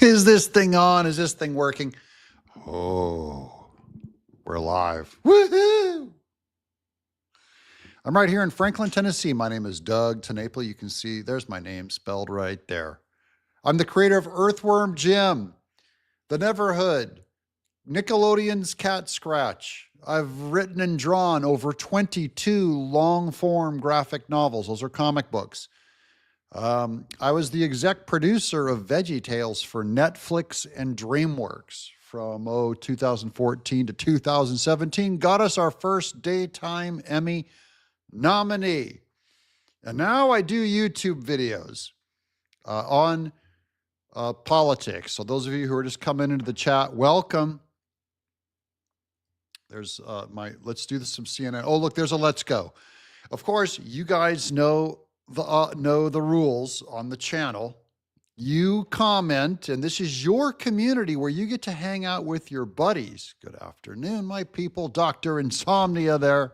Is this thing on? Is this thing working? Oh, we're live. Woohoo! I'm right here in Franklin, Tennessee. My name is Doug Tenaple. You can see there's my name spelled right there. I'm the creator of Earthworm Jim, The Neverhood, Nickelodeon's Cat Scratch. I've written and drawn over 22 long-form graphic novels. Those are comic books. I was the exec producer of VeggieTales for Netflix and DreamWorks from 2014 to 2017. Got us our first daytime Emmy nominee. And now I do YouTube videos on politics. So those of you who are just coming into the chat, welcome. There's let's do this some CNN. Oh, look, there's a let's go. Of course, you guys know the rules on the channel. You comment, and this is your community where you get to hang out with your buddies. Good afternoon, my people. Dr. Insomnia there.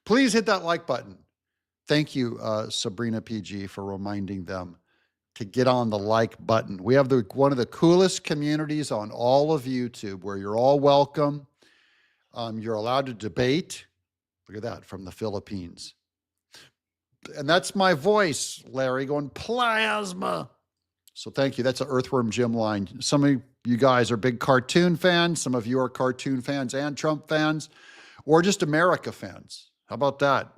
Please hit that like button. Thank you, Sabrina PG, for reminding them to get on the like button. We have one of the coolest communities on all of YouTube where you're all welcome. You're allowed to debate. Look at that, from the Philippines. And that's my voice, Larry, going plasma. So thank you. That's an Earthworm Jim line. Some of you guys are big cartoon fans. Some of you are cartoon fans and Trump fans, or just America fans. How about that?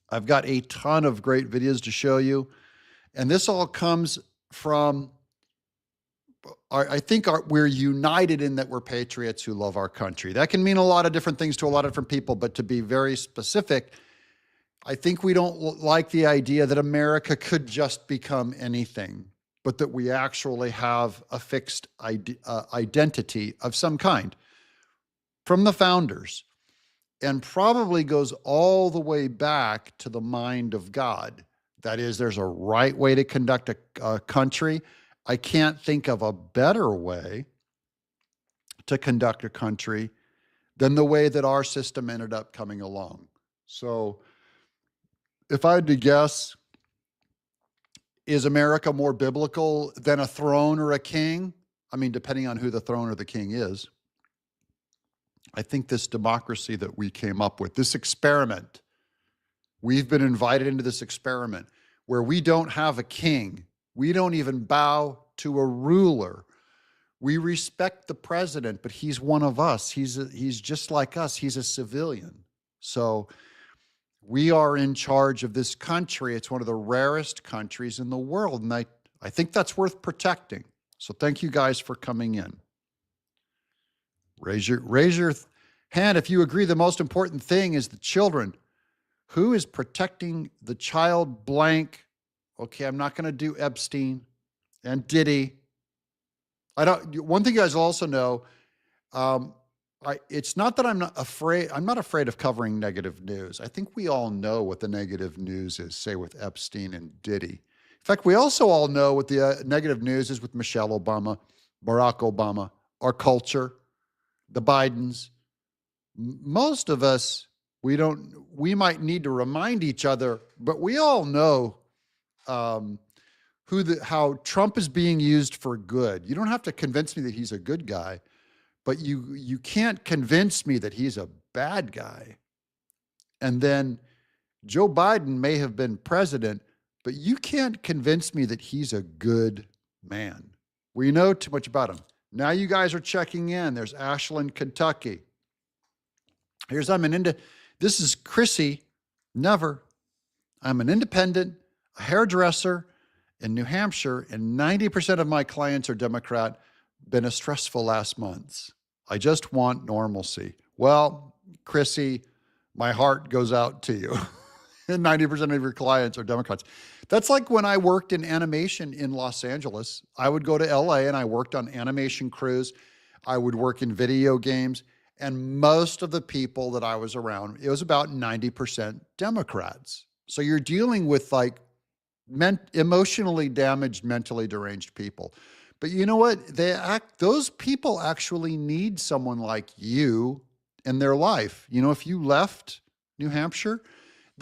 I've got a ton of great videos to show you. And this all comes from, I think we're united in that we're patriots who love our country. That can mean a lot of different things to a lot of different people, but to be very specific, I think we don't like the idea that America could just become anything, but that we actually have a fixed identity of some kind from the founders, and probably goes all the way back to the mind of God. That is, there's a right way to conduct a country. I can't think of a better way to conduct a country than the way that our system ended up coming along. So if I had to guess, is America more biblical than a throne or a king? I mean, depending on who the throne or the king is. I think this democracy that we came up with, this experiment, we've been invited into this experiment where we don't have a king. We don't even bow to a ruler. We respect the president, but he's one of us. He's just like us. He's a civilian. So we are in charge of this country. It's one of the rarest countries in the world. And I think that's worth protecting. So thank you guys for coming in. Raise your hand if you agree the most important thing is the children. Who is protecting the child blank? Okay, I'm not going to do Epstein and Diddy. One thing you guys also know, it's not that I'm not afraid of covering negative news. I think we all know what the negative news is, say with Epstein and Diddy. In fact, we also all know what the negative news is with Michelle Obama, Barack Obama, our culture, the Bidens. Most of us, we might need to remind each other, but we all know how Trump is being used for good. You don't have to convince me that he's a good guy, but you can't convince me that he's a bad guy. And then Joe Biden may have been president, but you can't convince me that he's a good man. We know too much about him. Now you guys are checking in. There's Ashland, Kentucky. This is Chrissy. Never. I'm an independent, a hairdresser in New Hampshire, and 90% of my clients are Democrat. Been a stressful last months. I just want normalcy. Well, Chrissy, my heart goes out to you. And 90% of your clients are Democrats. That's like when I worked in animation in Los Angeles. I would go to LA and I worked on animation crews. I would work in video games. And most of the people that I was around, it was about 90% Democrats. So you're dealing with like emotionally damaged, mentally deranged people. But you know what? Those people actually need someone like you in their life. You know, if you left New Hampshire,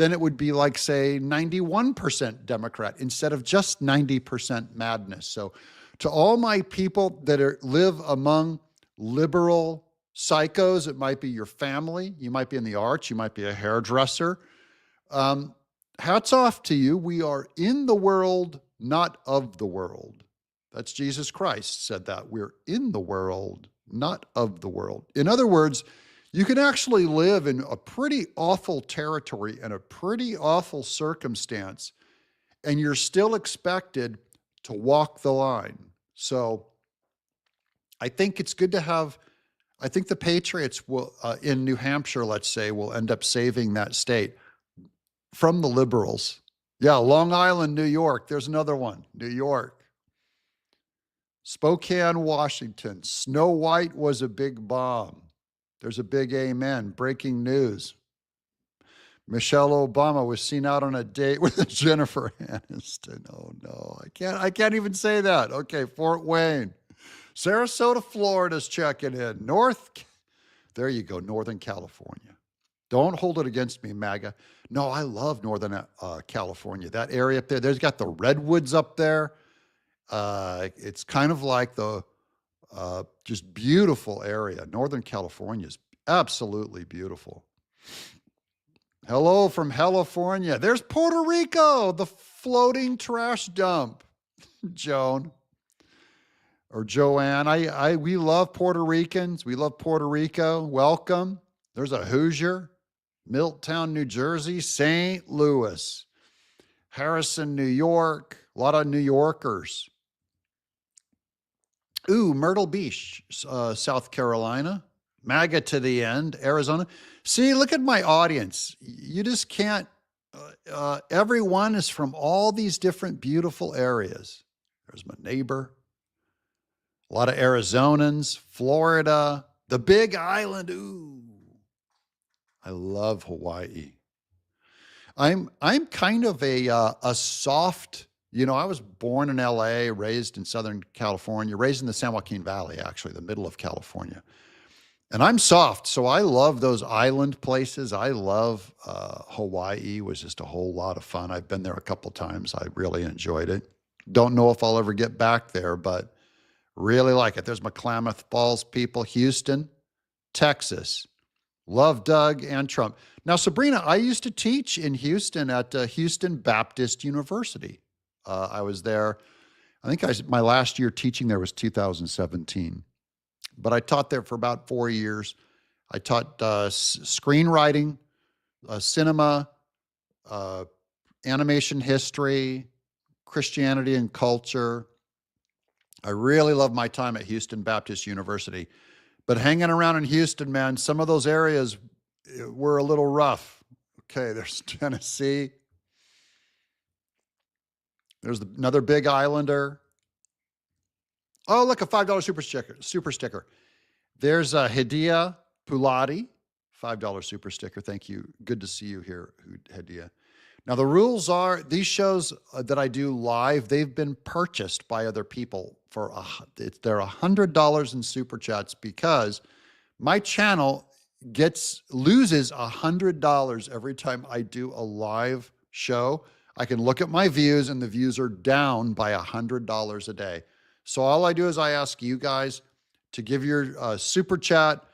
then it would be like, say, 91% Democrat instead of just 90% madness. So to all my people that live among liberal psychos, it might be your family, you might be in the arts, you might be a hairdresser. Hats off to you. We are in the world, not of the world. That's Jesus Christ said that. We're in the world, not of the world. In other words, you can actually live in a pretty awful territory and a pretty awful circumstance, and you're still expected to walk the line. So I think it's good to have, I think the Patriots will, in New Hampshire, let's say, will end up saving that state from the liberals. Yeah, Long Island, New York. There's another one, New York. Spokane, Washington. Snow White was a big bomb. There's a big amen. Breaking news. Michelle Obama was seen out on a date with Jennifer Aniston. Oh no, I can't even say that. Okay, Fort Wayne. Sarasota, Florida's checking in. There you go, Northern California. Don't hold it against me, MAGA. No, I love Northern California. That area up there, there's got the redwoods up there. It's kind of like the just beautiful area. Northern California is absolutely beautiful. Hello from California. There's Puerto Rico, the floating trash dump. Joan or Joanne. We love Puerto Ricans. We love Puerto Rico. Welcome. There's a Hoosier. Milltown, New Jersey. St. Louis. Harrison, New York. A lot of New Yorkers. Ooh, Myrtle Beach, South Carolina. MAGA to the end, Arizona. See, look at my audience. You just can't, everyone is from all these different beautiful areas. There's my neighbor. A lot of Arizonans, Florida, the Big Island. Ooh, I love Hawaii. I'm kind of a soft, I was born in LA, raised in Southern California, raised in the San Joaquin Valley, actually, the middle of California. And I'm soft, so I love those island places. I love Hawaii. Was just a whole lot of fun. I've been there a couple times. I really enjoyed it. Don't know if I'll ever get back there, but really like it. There's my Klamath Falls people, Houston, Texas. Love Doug and Trump. Now, Sabrina, I used to teach in Houston at Houston Baptist University. I was there. I think my last year teaching there was 2017. But I taught there for about 4 years. I taught screenwriting, cinema, animation history, Christianity and culture. I really love my time at Houston Baptist University. But hanging around in Houston, man, some of those areas were a little rough. Okay, there's Tennessee. There's another Big Islander. Oh, look, a $5 super sticker. There's Hadiya Pulati, $5 super sticker. Thank you. Good to see you here, Hadiya. Now, the rules are these shows that I do live, they've been purchased by other people for they're $100 in super chats because my channel loses $100 every time I do a live show. I can look at my views and the views are down by $100 a day. So all I do is I ask you guys to give your super chat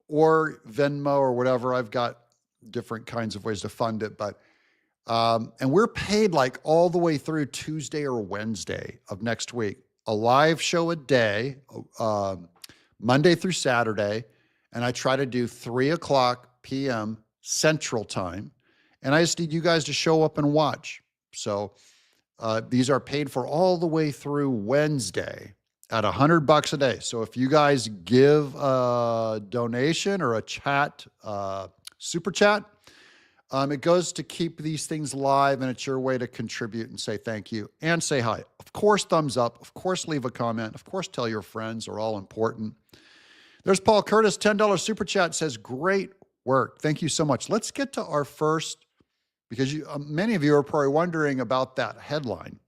or Venmo or whatever. I've got different kinds of ways to fund it, but and we're paid like all the way through Tuesday or Wednesday of next week. A live show a day, Monday through Saturday, and I try to do 3:00 p.m. Central Time, and I just need you guys to show up and watch. So these are paid for all the way through Wednesday at $100 a day. So if you guys give a donation or a chat, super chat, it goes to keep these things live, and it's your way to contribute and say thank you and say hi. Of course, thumbs up. Of course, leave a comment. Of course, tell your friends. Are all important. There's Paul Curtis, $10 super chat, says, great work. Thank you so much. Let's get to our first, because many of you are probably wondering about that headline,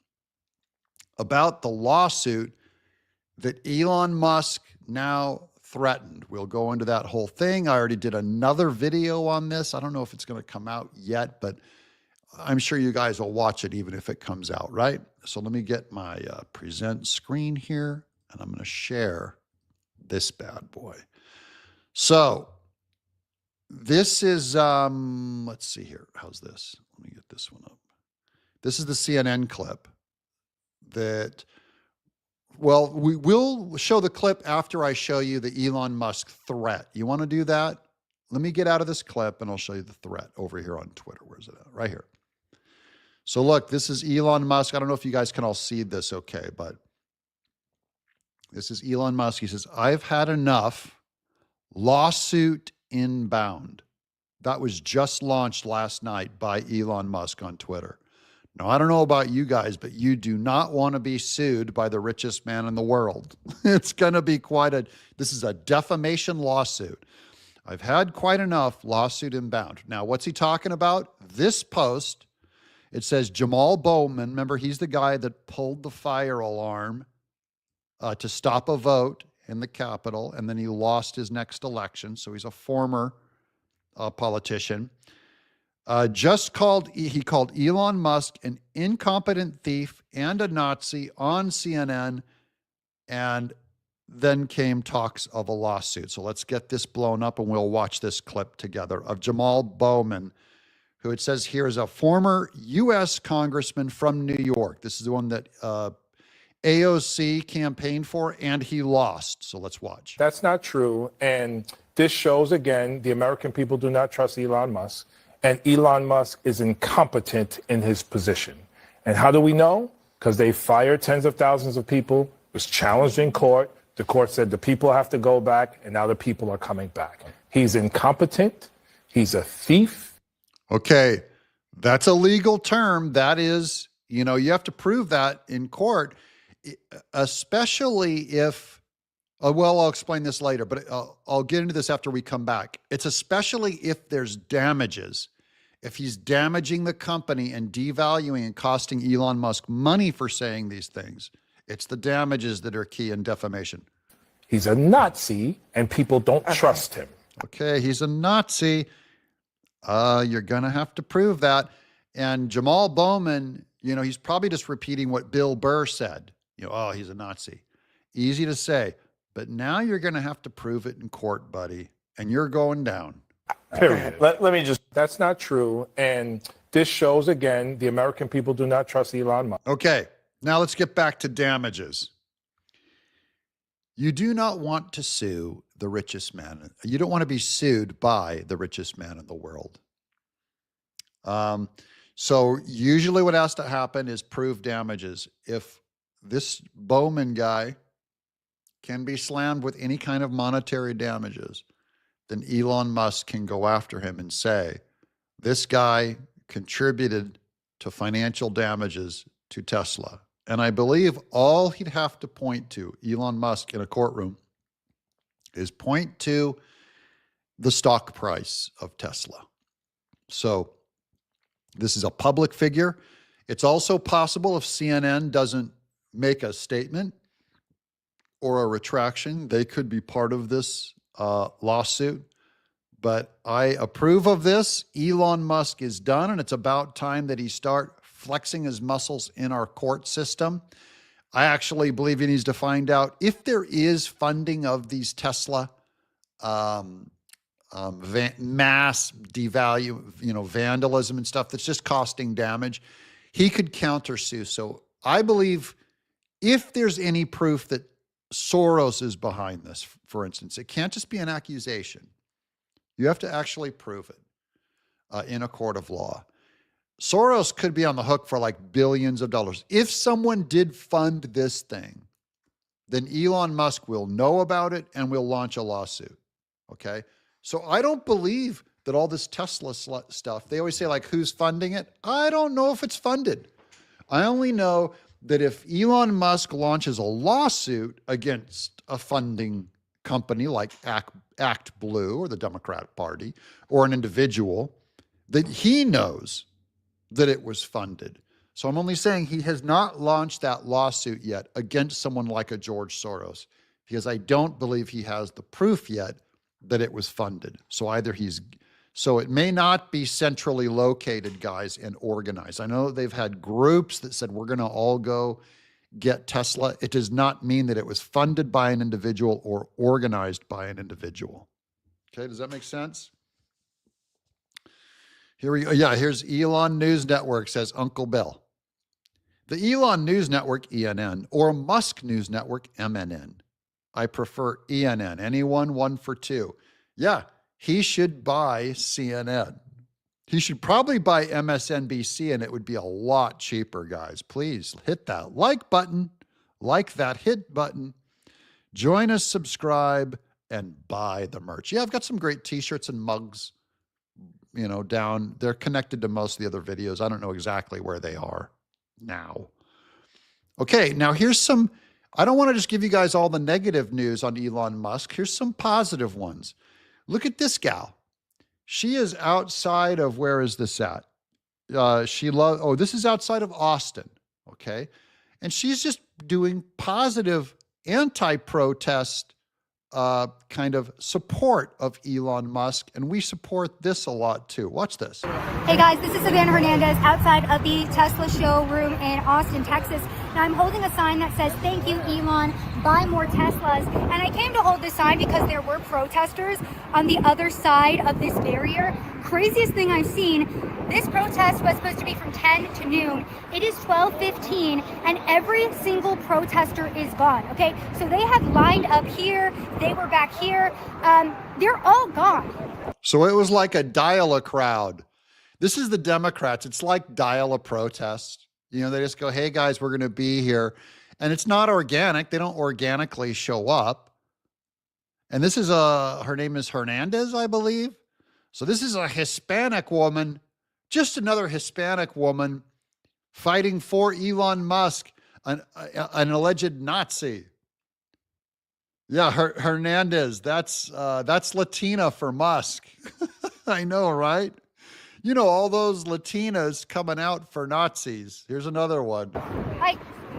about the lawsuit that Elon Musk now threatened. We'll go into that whole thing. I already did another video on this. I don't know if it's going to come out yet, but I'm sure you guys will watch it even if it comes out, right? So let me get my present screen here, and I'm going to share this bad boy. So this is, let's see here. How's this? Let me get this one up. This is the CNN clip that, well, we will show the clip after I show you the Elon Musk threat. You want to do that? Let me get out of this clip and I'll show you the threat over here on Twitter. Where's it at? Right here. So look, this is Elon Musk. I don't know if you guys can all see this okay, but this is Elon Musk. He says, I've had enough. Lawsuit inbound. That was just launched last night by Elon Musk on Twitter. Now, I don't know about you guys, but you do not want to be sued by the richest man in the world. It's going to be this is a defamation lawsuit. I've had quite enough. Lawsuit inbound. Now, what's he talking about? This post, it says Jamal Bowman. Remember, he's the guy that pulled the fire alarm to stop a vote in the Capitol, and then he lost his next election. So he's a former politician. He called Elon Musk an incompetent thief and a Nazi on CNN, and then came talks of a lawsuit. So let's get this blown up and we'll watch this clip together of Jamal Bowman, who it says here is a former U.S. congressman from New York. This is the one that AOC campaigned for, and he lost. So let's watch. That's not true. And this shows, again, the American people do not trust Elon Musk. And Elon Musk is incompetent in his position. And how do we know? Because they fired tens of thousands of people, was challenged in court. The court said the people have to go back, and now the people are coming back. He's incompetent. He's a thief. Okay, that's a legal term. That is, you have to prove that in court, especially if, well, I'll explain this later, but I'll get into this after we come back. It's especially if there's damages. If he's damaging the company and devaluing and costing Elon Musk money for saying these things, it's the damages that are key in defamation. He's a Nazi, and people don't trust him. Okay, he's a Nazi. You're going to have to prove that. And Jamal Bowman, he's probably just repeating what Bill Burr said. Oh, he's a Nazi. Easy to say. But now you're going to have to prove it in court, buddy. And you're going down. Period. Let me just, that's not true. And this shows, again, the American people do not trust Elon Musk. Okay, now let's get back to damages. You do not want to sue the richest man. You don't want to be sued by the richest man in the world. So usually what has to happen is prove damages. If this Bowman guy can be slammed with any kind of monetary damages, then Elon Musk can go after him and say, this guy contributed to financial damages to Tesla. And I believe all he'd have to point to, Elon Musk in a courtroom, is point to the stock price of Tesla. So this is a public figure. It's also possible if CNN doesn't make a statement or a retraction, they could be part of this lawsuit. But I approve of this. Elon Musk is done, and it's about time that he start flexing his muscles in our court system. I actually believe he needs to find out if there is funding of these Tesla mass devalue, vandalism and stuff that's just costing damage. He could countersue. So I believe if there's any proof that Soros is behind this, for instance, it can't just be an accusation. You have to actually prove it in a court of law. Soros could be on the hook for like billions of dollars. If someone did fund this thing, then Elon Musk will know about it and will launch a lawsuit. Okay? So I don't believe that all this Tesla stuff, they always say like, who's funding it? I don't know if it's funded. I only know that if Elon Musk launches a lawsuit against a funding company like Act Blue or the Democrat Party or an individual, that he knows that it was funded. So I'm only saying he has not launched that lawsuit yet against someone like a George Soros, because I don't believe he has the proof yet that it was funded. So either he's So it may not be centrally located, guys, and organized. I know they've had groups that said we're going to all go get Tesla. It does not mean that it was funded by an individual or organized by an individual. Okay, does that make sense? Here we go. Yeah, here's Elon News Network, says Uncle Bill. The Elon News Network, ENN, or Musk News Network, MNN. I prefer ENN. Anyone? 1 for 2. Yeah, he should buy CNN. He should probably buy MSNBC, and it would be a lot cheaper, guys. Please hit that like button, like that hit button. Join us, subscribe, and buy the merch. Yeah, I've got some great t-shirts and mugs, down. They're connected to most of the other videos. I don't know exactly where they are now. Okay, now here's some, I don't want to just give you guys all the negative news on Elon Musk. Here's some positive ones. Look at this gal. She is outside of, where is this at? This is outside of Austin, okay? And she's just doing positive anti-protest kind of support of Elon Musk, and we support this a lot too. Watch this. Hey guys, this is Savannah Hernandez outside of the Tesla showroom in Austin, Texas. Now I'm holding a sign that says, "Thank you, Elon, buy more Teslas." And I came to hold this sign because there were protesters on the other side of this barrier. Craziest thing I've seen, this protest was supposed to be from 10 to noon. It is 12:15 and every single protester is gone, okay? So they have lined up here, they were back here, they're all gone. So it was like a dial-a crowd. This is the Democrats. It's like dial a protest. They just go, hey guys, we're going to be here. And it's not organic. They don't organically show up. And this is her name is Hernandez, I believe. So this is a Hispanic woman, just another Hispanic woman fighting for Elon Musk, an alleged Nazi. Yeah, Hernandez, that's Latina for Musk. I know, right? All those Latinas coming out for Nazis. Here's another one.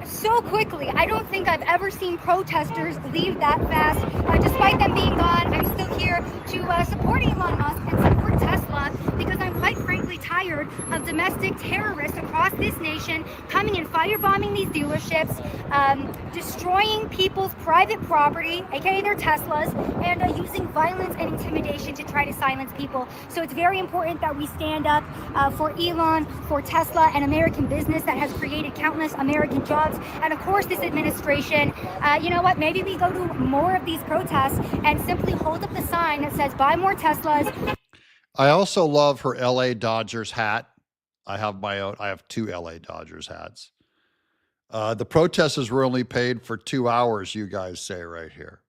So quickly, I don't think I've ever seen protesters leave that fast. Despite them being gone, I'm still here to support Elon Musk and support Tesla because I'm quite frankly tired of domestic terrorists across this nation coming and firebombing these dealerships, destroying people's private property, aka their Teslas, and using violence and intimidation to try to silence people. So it's very important that we stand up for Elon, for Tesla, and American business that has created countless American jobs. And of course, this administration, you know what, maybe we go to more of these protests and simply hold up the sign that says, buy more Teslas. I also love her LA Dodgers hat. I have my own. I have 2 LA Dodgers hats. The protesters were only paid for 2 hours, you guys say right here.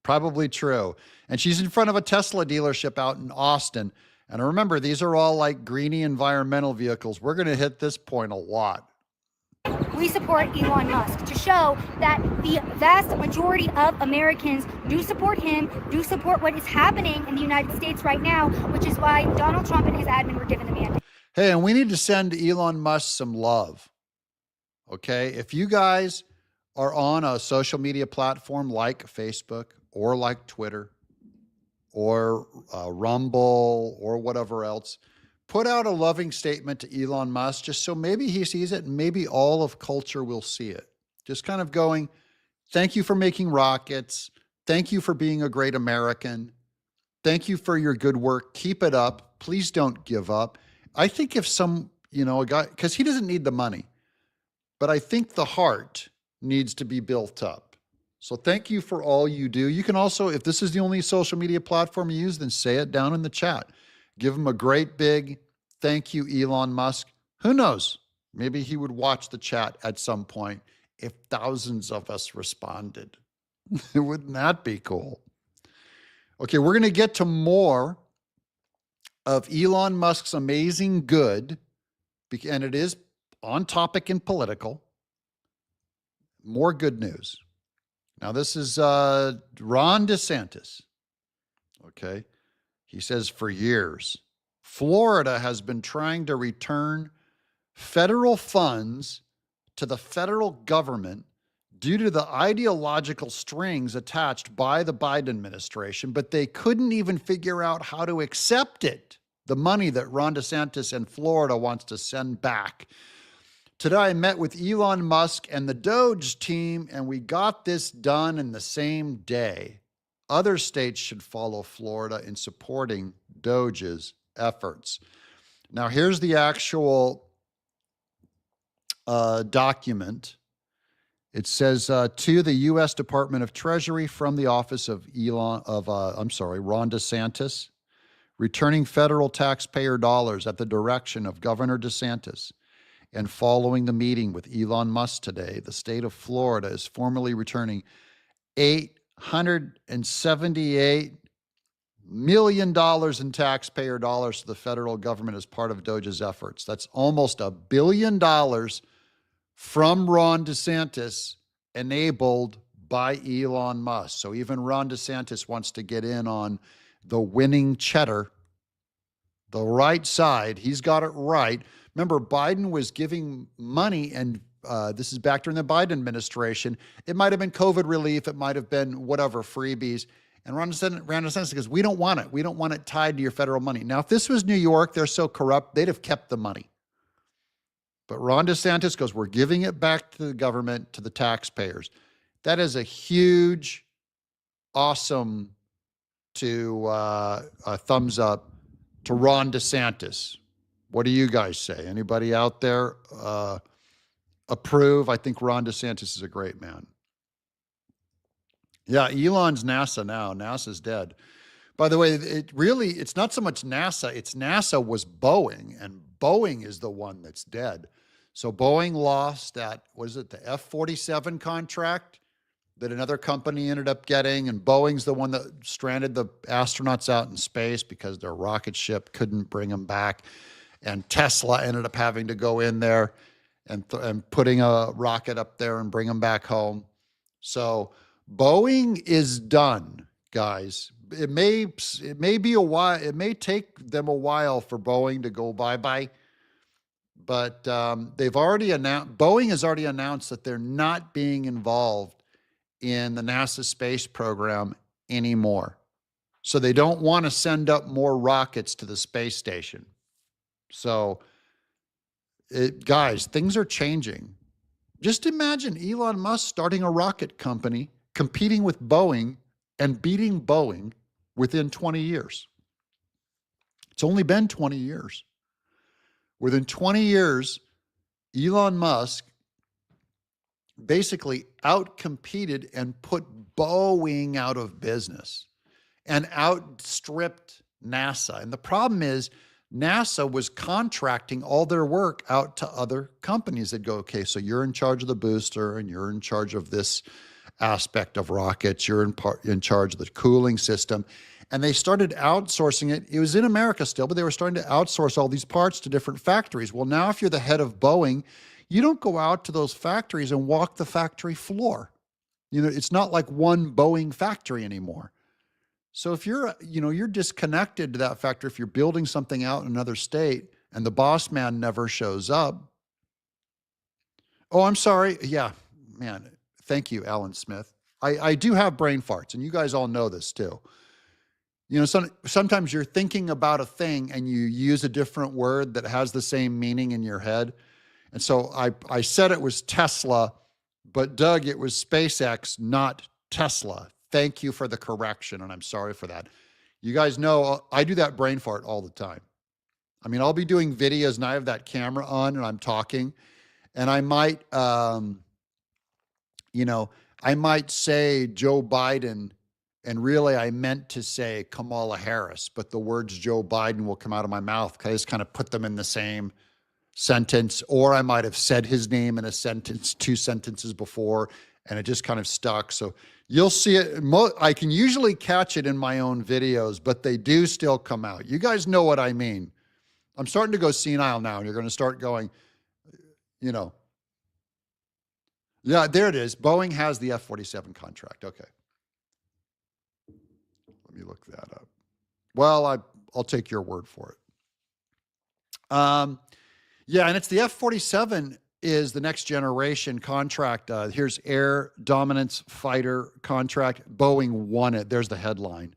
Probably true. And she's in front of a Tesla dealership out in Austin. And remember, these are all like greeny environmental vehicles. We're going to hit this point a lot. We support Elon Musk to show that the vast majority of Americans do support him, do support what is happening in the United States right now, which is why Donald Trump and his admin were given the mandate. Hey, and we need to send Elon Musk some love. Okay? If you guys are on a social media platform like Facebook or like Twitter or Rumble or whatever else, put out a loving statement to Elon Musk just so maybe he sees it and maybe all of culture will see it. Just kind of going, thank you for making rockets. Thank you for being a great American. Thank you for your good work. Keep it up. Please don't give up. I think if a guy, because he doesn't need the money, but I think the heart needs to be built up. So thank you for all you do. You can also, if this is the only social media platform you use, then say it down in the chat. Give him a great big thank you, Elon Musk. Who knows? Maybe he would watch the chat at some point if thousands of us responded. Wouldn't that be cool? Okay, we're going to get to more of Elon Musk's amazing good, and it is on topic and political. More good news. Now, this is Ron DeSantis. Okay. He says for years, Florida has been trying to return federal funds to the federal government due to the ideological strings attached by the Biden administration, but they couldn't even figure out how to accept it, the money that Ron DeSantis in Florida wants to send back. Today, I met with Elon Musk and the Doge team, and we got this done in the same day. Other states should follow Florida in supporting Doge's efforts. Now, here's the actual document. It says to the U.S. Department of Treasury from the office of Ron DeSantis, returning federal taxpayer dollars at the direction of Governor DeSantis. And following the meeting with Elon Musk today, the state of Florida is formally returning $878 million in taxpayer dollars to the federal government as part of Doge's efforts. That's almost $1 billion from Ron DeSantis, enabled by Elon Musk. So even Ron DeSantis wants to get in on the winning cheddar, the right side. He's got it right. Remember, Biden was giving money, and this is back during the Biden administration. It might have been COVID relief. It might have been whatever, freebies. And Ron DeSantis goes, we don't want it. We don't want it tied to your federal money. Now, if this was New York, they're so corrupt, they'd have kept the money. But Ron DeSantis goes, we're giving it back to the government, to the taxpayers. That is a huge, awesome a thumbs up to Ron DeSantis. What do you guys say? Anybody out there approve? I think Ron DeSantis is a great man. Yeah, Elon's NASA now. NASA's dead. By the way, it's not so much NASA. It's NASA was Boeing, and Boeing is the one that's dead. So Boeing lost that, the F-47 contract that another company ended up getting, and Boeing's the one that stranded the astronauts out in space because their rocket ship couldn't bring them back. And Tesla ended up having to go in there and putting a rocket up there and bring them back home. So Boeing is done, guys. It may be a while. It may take them a while for Boeing to go bye-bye. But Boeing has already announced that they're not being involved in the NASA space program anymore. So they don't want to send up more rockets to the space station. So, guys, things are changing. Just imagine Elon Musk starting a rocket company, competing with Boeing, and beating Boeing within 20 years. It's only been 20 years. Within 20 years, Elon Musk basically outcompeted and put Boeing out of business and outstripped NASA. And the problem is, NASA was contracting all their work out to other companies that go, okay, so you're in charge of the booster and you're in charge of this aspect of rockets. You're in charge of the cooling system. And they started outsourcing it. It was in America still, but they were starting to outsource all these parts to different factories. Well, now if you're the head of Boeing, you don't go out to those factories and walk the factory floor. It's not like one Boeing factory anymore. So if you're disconnected to that factory, if you're building something out in another state and the boss man never shows up. Oh, I'm sorry. Yeah, man. Thank you, Alan Smith. I do have brain farts, and you guys all know this too. Sometimes you're thinking about a thing and you use a different word that has the same meaning in your head. And so I said it was Tesla, but Doug, it was SpaceX, not Tesla. Thank you for the correction, and I'm sorry for that. You guys know I do that brain fart all the time. I mean, I'll be doing videos and I have that camera on and I'm talking, and I might, I might say Joe Biden, and really I meant to say Kamala Harris, but the words Joe Biden will come out of my mouth because I just kind of put them in the same sentence, or I might have said his name in a sentence, 2 sentences before, and it just kind of stuck. So you'll see it. I can usually catch it in my own videos, but they do still come out. You guys know what I mean. I'm starting to go senile now, and you're going to start going, Yeah, there it is. Boeing has the F-47 contract. Okay. Let me look that up. Well, I'll take your word for it. Yeah, and it's the F-47 is the next generation contract. Here's Air Dominance Fighter contract. Boeing won it. There's the headline.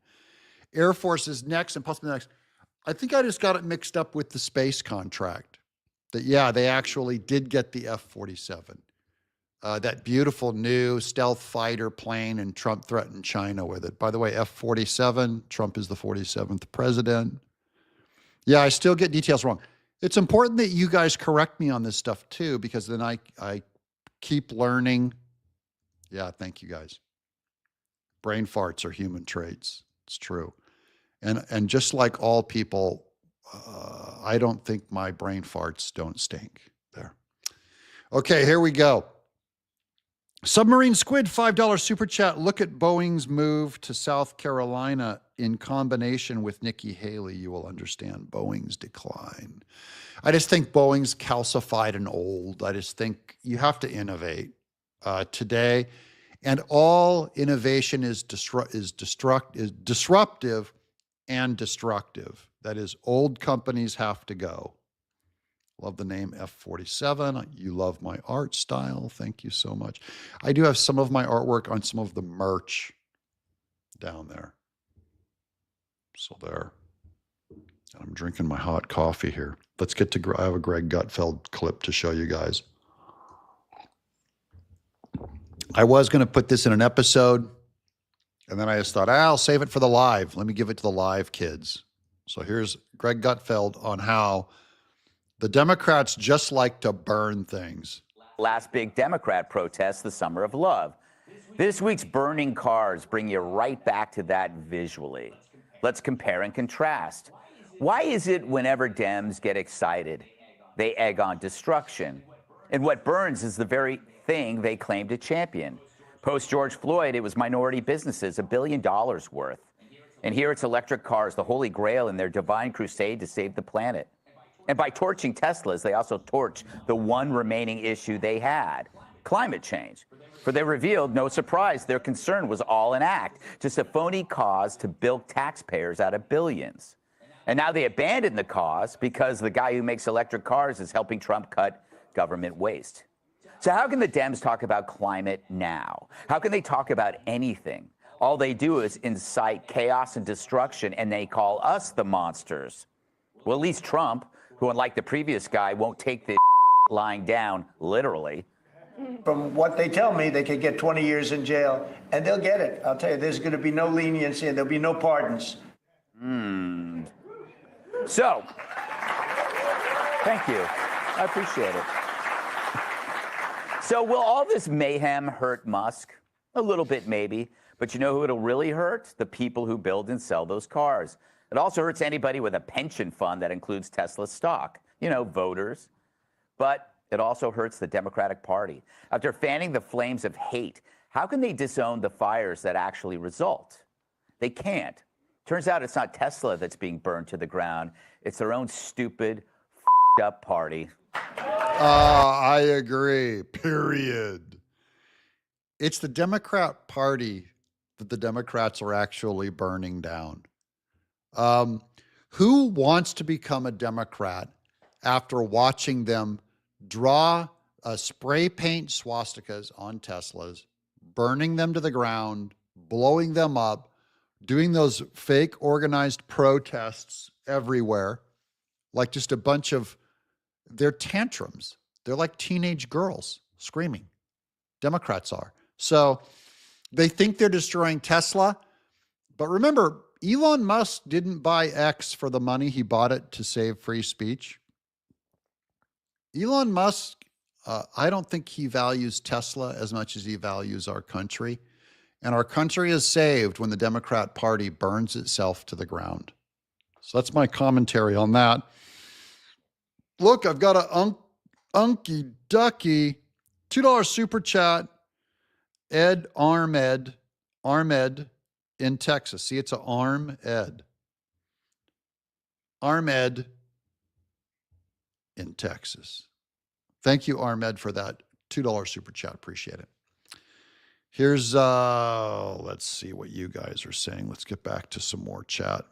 Air Force is next and possibly next. I think I just got it mixed up with the space contract. That, yeah, they actually did get the F-47. That beautiful new stealth fighter plane, and Trump threatened China with it. By the way, F-47, Trump is the 47th president. Yeah, I still get details wrong. It's important that you guys correct me on this stuff too, because then I keep learning. Yeah, thank you guys. Brain farts are human traits. It's true. And just like all people, I don't think my brain farts don't stink. There. Okay, here we go. Submarine Squid, $5 super chat. Look at Boeing's move to South Carolina in combination with Nikki Haley. You will understand Boeing's decline. I just think Boeing's calcified and old. I just think you have to innovate today. And all innovation is disruptive and destructive. That is, old companies have to go. Love the name F-47. You love my art style. Thank you so much. I do have some of my artwork on some of the merch down there. So there. I'm drinking my hot coffee here. Let's get to, I have a Greg Gutfeld clip to show you guys. I was going to put this in an episode, and then I just thought, I'll save it for the live. Let me give it to the live kids. So here's Greg Gutfeld on how the Democrats just like to burn things. Last big Democrat protest, the Summer of Love. This week's burning cars bring you right back to that visually. Let's compare and contrast. Why is it whenever Dems get excited, they egg on destruction? And what burns is the very thing they claim to champion. Post George Floyd, it was minority businesses, $1 billion worth. And here it's electric cars, the holy grail in their divine crusade to save the planet. And by torching Teslas, they also torch the one remaining issue they had, climate change. For they revealed, no surprise, their concern was all an act, just a phony cause to bilk taxpayers out of billions. And now they abandoned the cause because the guy who makes electric cars is helping Trump cut government waste. So how can the Dems talk about climate now? How can they talk about anything? All they do is incite chaos and destruction, and they call us the monsters. Well, at least Trump, who, unlike the previous guy, won't take the lying down literally. From what they tell me, they could get 20 years in jail, and they'll get it. I'll tell you, there's going to be no leniency, and there'll be no pardons. So, thank you. I appreciate it. So will all this mayhem hurt Musk? A little bit, maybe. But you know who it'll really hurt? The people who build and sell those cars. It also hurts anybody with a pension fund that includes Tesla stock. You know, voters. But it also hurts the Democratic Party. After fanning the flames of hate, how can they disown the fires that actually result? They can't. Turns out it's not Tesla that's being burned to the ground. It's their own stupid, up party. I agree, period. It's the Democrat Party that the Democrats are actually burning down. Who wants to become a Democrat after watching them draw spray paint swastikas on Teslas, burning them to the ground, blowing them up, doing those fake organized protests everywhere, like just a bunch of, they're tantrums. They're like teenage girls screaming. Democrats are. So they think they're destroying Tesla. But remember, Elon Musk didn't buy X for the money. He bought it to save free speech. Elon Musk, I don't think he values Tesla as much as he values our country. And our country is saved when the Democrat Party burns itself to the ground. So that's my commentary on that. Look, I've got a unky ducky $2 super chat. Armed in Texas. See, it's an Armed in Texas. Thank you, Armed, for that $2 super chat. Appreciate it. Here's, let's see what you guys are saying. Let's get back to some more chat.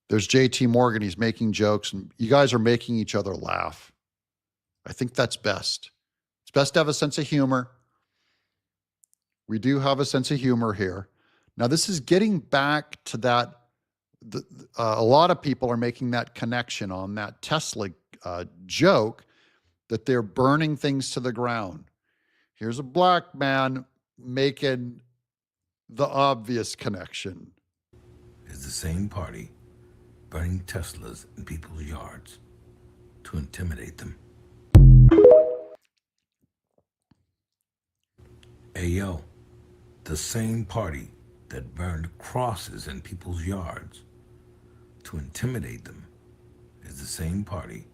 There's JT Morgan. He's making jokes, and you guys are making each other laugh. I think that's best. It's best to have a sense of humor. We do have a sense of humor here. Now, this is getting back to that. A lot of people are making that connection on that Tesla joke that they're burning things to the ground. Here's a black man making the obvious connection. Is the same party burning Teslas in people's yards to intimidate them. Ayo, the same party that burned crosses in people's yards to intimidate them is the same party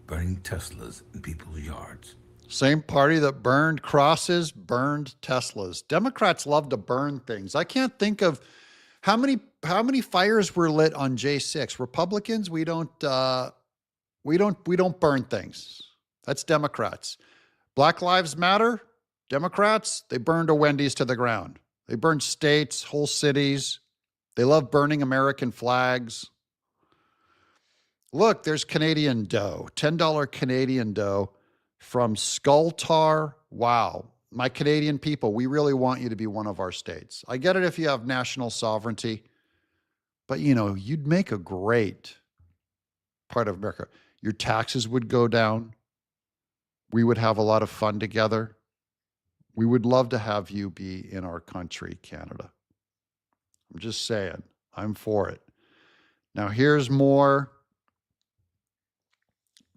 burning Teslas in people's yards. Same party that burned crosses, burned Teslas. Democrats love to burn things. I can't think of how many fires were lit on J6. Republicans, we don't burn things. That's Democrats. Black Lives Matter, Democrats, they burned a Wendy's to the ground. They burned states, whole cities. They love burning American flags. Look, there's Canadian dough, $10 Canadian dough from Skulltar. Wow. My Canadian people, we really want you to be one of our states. I get it if you have national sovereignty, but you'd make a great part of America. Your taxes would go down. We would have a lot of fun together. We would love to have you be in our country, Canada. I'm just saying, I'm for it. Now here's more.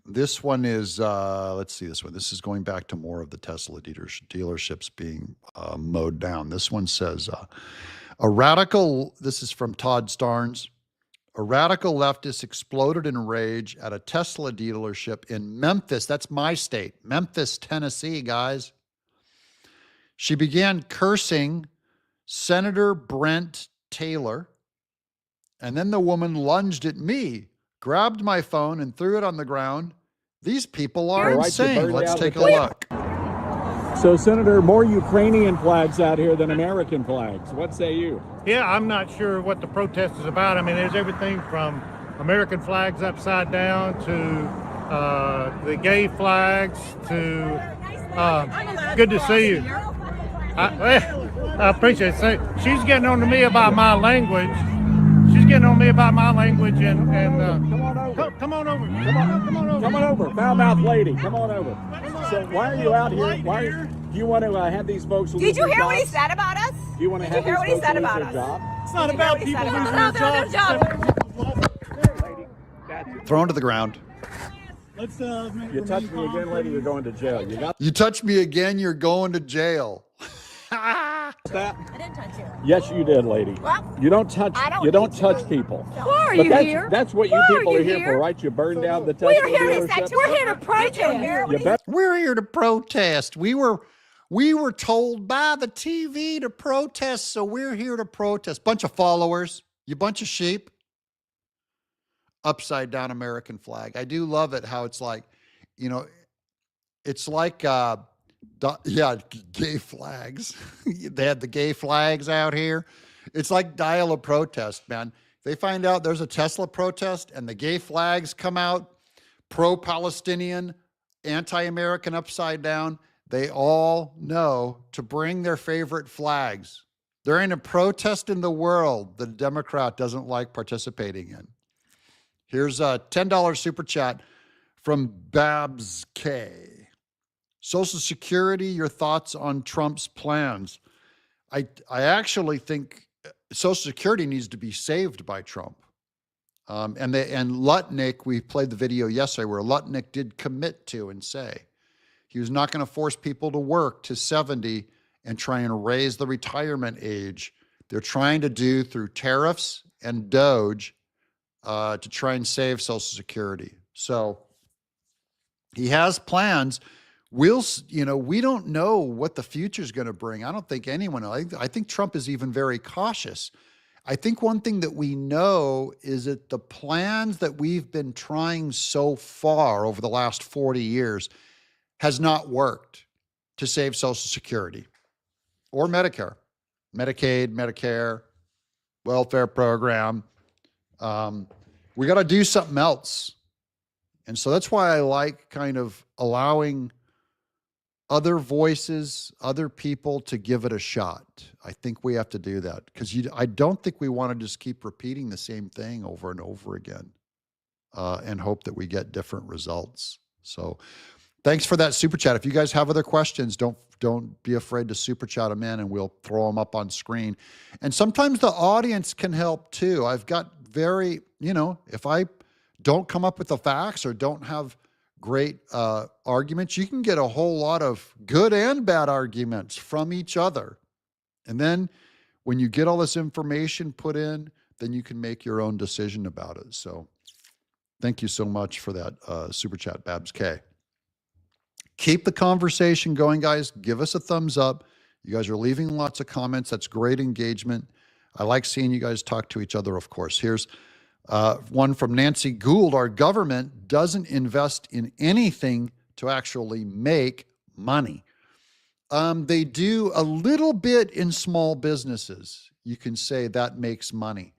This one is, let's see this one. This is going back to more of the Tesla dealerships being mowed down. This one says, this is from Todd Starnes. A radical leftist exploded in rage at a Tesla dealership in Memphis. That's my state, Memphis, Tennessee, guys. She began cursing Senator Brent Taylor, and then the woman lunged at me, grabbed my phone, and threw it on the ground. These people are insane. Let's take a look. So, Senator, more Ukrainian flags out here than American flags. What say you? Yeah, I'm not sure what the protest is about. I mean, there's everything from American flags upside down to the gay flags to good to see you. I appreciate it. She's getting on to me about my language. She's getting on me about my language and come on over. Come on over, foul-mouthed lady. Come on over. So why are you out here? Do you want to have these folks lose Did you their hear what he jobs? said about us? Do you want to have Did you hear these what he folks said lose about their us? job? It's not about people losing their jobs. Thrown to the ground. Let's You touch me again, lady, you're going to jail. You got You touch me again, you're going to jail. that? I didn't touch you. Yes, you did, lady. Well, You don't touch. I don't You don't need touch to. people. Why are But you that's, here? That's what you Why people are are you here here? for, right? You burn down the We're Tesla here dealership. to we're here to protest. You bet. We're here to protest. We were told by the TV to protest, so we're here to protest. Bunch of followers, you bunch of sheep. Upside down American flag. I do love it how it's like, it's like gay flags. They had the gay flags out here. It's like dial a protest, man. They find out there's a Tesla protest and the gay flags come out, pro-Palestinian, anti-American, upside down. They all know to bring their favorite flags. There ain't a protest in the world that a Democrat doesn't like participating in. Here's a $10 super chat from Babs K. Social Security, your thoughts on Trump's plans? I actually think Social Security needs to be saved by Trump. And Lutnick, we played the video yesterday where Lutnick did commit to and say he was not going to force people to work to 70 and try and raise the retirement age. They're trying to do through tariffs and Doge to try and save Social Security. So he has plans. We don't know what the future is going to bring. I don't think anyone, I think Trump is even very cautious. I think one thing that we know is that the plans that we've been trying so far over the last 40 years has not worked to save Social Security or Medicare, Medicaid, Medicare, welfare program. We got to do something else. And so that's why I like kind of allowing other voices, other people to give it a shot. I think we have to do that because I don't think we want to just keep repeating the same thing over and over again and hope that we get different results. So thanks for that super chat. If you guys have other questions, don't be afraid to super chat them in and we'll throw them up on screen. And sometimes the audience can help too. I've got if I don't come up with the facts or don't have great arguments, you can get a whole lot of good and bad arguments from each other. And then when you get all this information put in, then you can make your own decision about it. So thank you so much for that super chat, Babs K. Keep the conversation going, guys. Give us a thumbs up. You guys are leaving lots of comments. That's great engagement. I like seeing you guys talk to each other, of course. Here's one from Nancy Gould. Our government doesn't invest in anything to actually make money. They do a little bit in small businesses. You can say that makes money.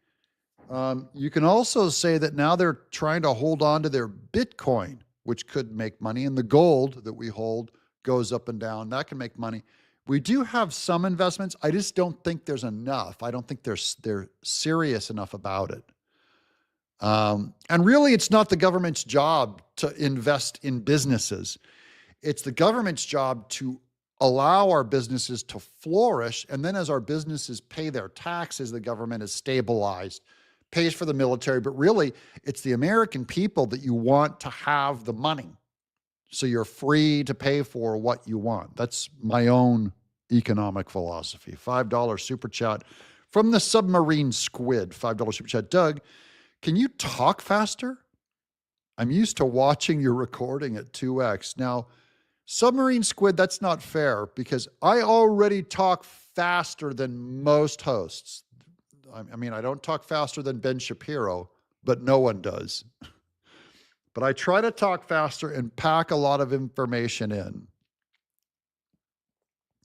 You can also say that now they're trying to hold on to their Bitcoin, which could make money, and the gold that we hold goes up and down. That can make money. We do have some investments. I just don't think there's enough. I don't think they're serious enough about it. And really, it's not the government's job to invest in businesses. It's the government's job to allow our businesses to flourish. And then as our businesses pay their taxes, the government is stabilized, pays for the military. But really, it's the American people that you want to have the money. So you're free to pay for what you want. That's my own economic philosophy. $5 super chat from the Submarine Squid. $5 super chat. Doug, can you talk faster? I'm used to watching your recording at 2x. Now, Submarine Squid, that's not fair because I already talk faster than most hosts. I mean, I don't talk faster than Ben Shapiro, but no one does. But I try to talk faster and pack a lot of information in.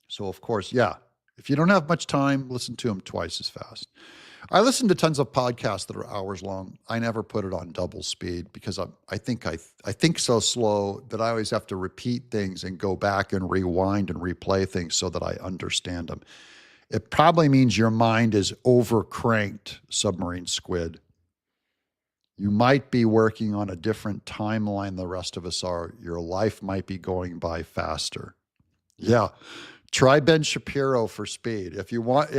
So, of course, yeah, if you don't have much time, listen to them twice as fast. I listen to tons of podcasts that are hours long. I never put it on double speed because I think so slow that I always have to repeat things and go back and rewind and replay things so that I understand them. It probably means your mind is overcranked, Submarine Squid. You might be working on a different timeline the rest of us are. Your life might be going by faster. Yeah. Try Ben Shapiro for speed. If you want,